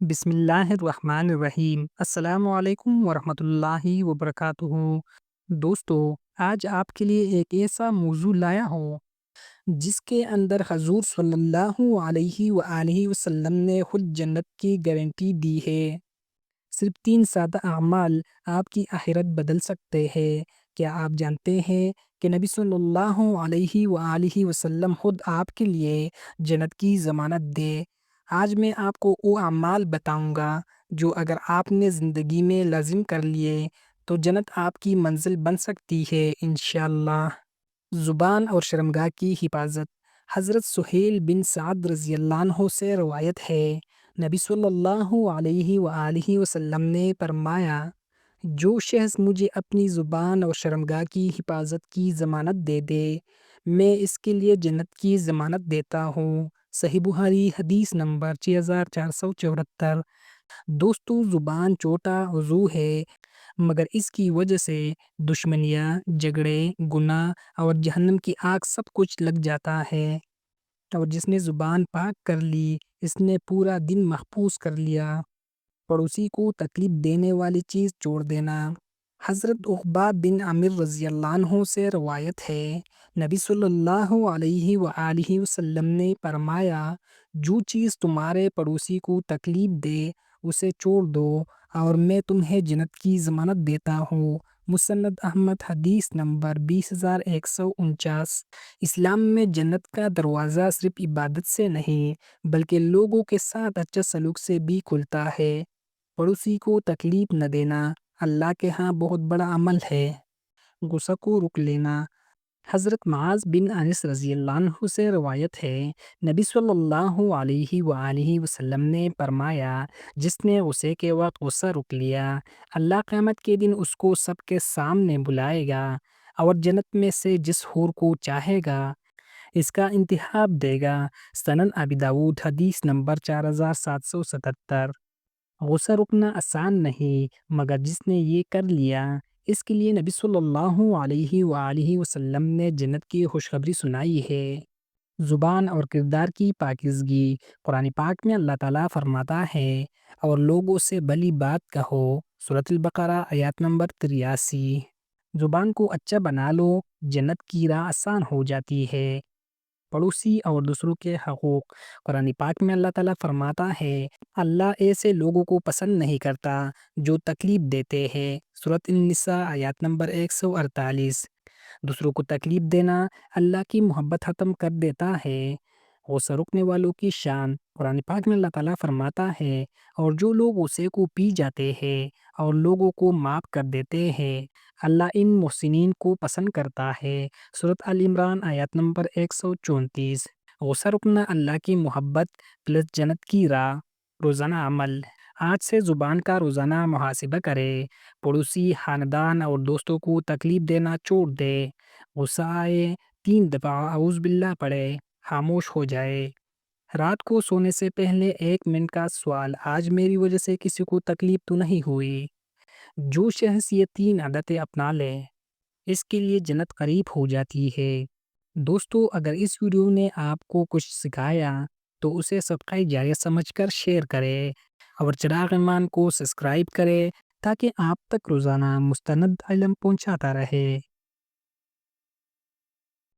بسم اللہ الرحمن الرحیم۔ السلام علیکم ورحمۃ اللہ وبرکاتہ۔ دوستو، آج آپ کے لیے ایک ایسا موضوع لایا ہوں جس کے اندر حضور صلی اللہ علیہ وآلہ وسلم نے خود جنت کی گارنٹی دی ہے۔ صرف 3 سادہ اعمال آپ کی آخرت بدل سکتے ہیں۔ کیا آپ جانتے ہیں کہ نبی صلی اللہ علیہ وآلہ وسلم خود آپ کے لیے جنت کی ضمانت دے؟ آج میں آپ کو وہ اعمال بتاؤں گا جو اگر آپ نے زندگی میں لازم کر لیے تو جنت آپ کی منزل بن سکتی ہے انشاءاللہ۔ زبان اور شرمگاہ کی حفاظت۔ حضرت سہیل بن سعد رضی اللہ عنہ سے روایت ہے، نبی صلی اللہ علیہ وآلہ وسلم نے فرمایا، جو شخص مجھے اپنی زبان اور شرمگاہ کی حفاظت کی ضمانت دے دے، میں اس کے لیے جنت کی ضمانت دیتا ہوں۔ صحیح بخاری حدیث نمبر 6474۔ دوستو، زبان چھوٹا عضو ہے مگر اس کی وجہ سے دشمنیاں، جھگڑے، گناہ اور جہنم کی آگ سب کچھ لگ جاتا ہے، اور جس نے زبان پاک کر لی اس نے پورا دن محفوظ کر لیا۔ پڑوسی کو تکلیف دینے والی چیز چھوڑ دینا۔ حضرت عقبہ بن عامر رضی اللہ عنہ سے روایت ہے، نبی صلی اللہ علیہ وآلہ وسلم نے فرمایا، جو چیز تمہارے پڑوسی کو تکلیف دے اسے چھوڑ دو اور میں تمہیں جنت کی ضمانت دیتا ہوں۔ مسند احمد حدیث نمبر 20149۔ اسلام میں جنت کا دروازہ صرف عبادت سے نہیں بلکہ لوگوں کے ساتھ اچھا سلوک سے بھی کھلتا ہے۔ پڑوسی کو تکلیف نہ دینا اللہ کے ہاں بہت بڑا عمل ہے۔ غصہ کو روک لینا۔ حضرت معاذ بن انس رضی اللہ عنہ سے روایت ہے، نبی صلی اللہ علیہ وآلہ وسلم نے فرمایا، جس نے غصے کے وقت غصہ روک لیا اللہ قیامت کے دن اس کو سب کے سامنے بلائے گا اور جنت میں سے جس حور کو چاہے گا اس کا انتخاب دے گا۔ سنن ابی داؤد حدیث نمبر 4777۔ غصہ رکنا آسان نہیں مگر جس نے یہ کر لیا اس کے لیے نبی صلی اللہ علیہ وآلہ وسلم نے جنت کی خوشخبری سنائی ہے۔ زبان اور کردار کی پاکیزگی۔ قرآن پاک میں اللہ تعالیٰ فرماتا ہے، اور لوگوں سے بھلی بات کہو، سورۃ البقرہ آیات نمبر 83۔ زبان کو اچھا بنا لو، جنت کی راہ آسان ہو جاتی ہے۔ پڑوسی اور دوسروں کے حقوق۔ قرآن پاک میں اللہ تعالیٰ فرماتا ہے، اللہ ایسے لوگوں کو پسند نہیں کرتا جو تکلیف دیتے ہیں، سورۃ النساء آیات نمبر 148۔ دوسروں کو تکلیف دینا اللہ کی محبت ختم کر دیتا ہے۔ غصہ رکنے والوں کی شان۔ قرآن پاک میں اللہ تعالیٰ فرماتا ہے، اور جو لوگ غصے کو پی جاتے ہیں اور لوگوں کو معاف کر دیتے ہیں اللہ ان محسنین کو پسند کرتا ہے، سورۃ آل عمران آیات نمبر 134۔ غصہ رکنا اللہ کی محبت پلس جنت کی راہ۔ روزانہ عمل۔ آج سے زبان کا روزانہ محاسبہ کرے، پڑوسی، خاندان اور دوستوں کو تکلیف دینا چھوڑ دے۔ غصہ آئے 3 دفعہ اعوذ باللہ پڑھے، خاموش ہو جائے۔ رات کو سونے سے پہلے 1 منٹ کا سوال، آج میری وجہ سے کسی کو تکلیف تو نہیں ہوئی؟ جو شخص یہ 3 عادتیں اپنا لے اس کے لیے جنت قریب ہو جاتی ہے۔ دوستو، اگر اس ویڈیو نے آپ کو کچھ سکھایا تو اسے صدقہ جاریہ سمجھ کر شیئر کرے اور چراغ ایمان کو سبسکرائب کرے تاکہ آپ تک روزانہ مستند علم پہنچاتا رہے۔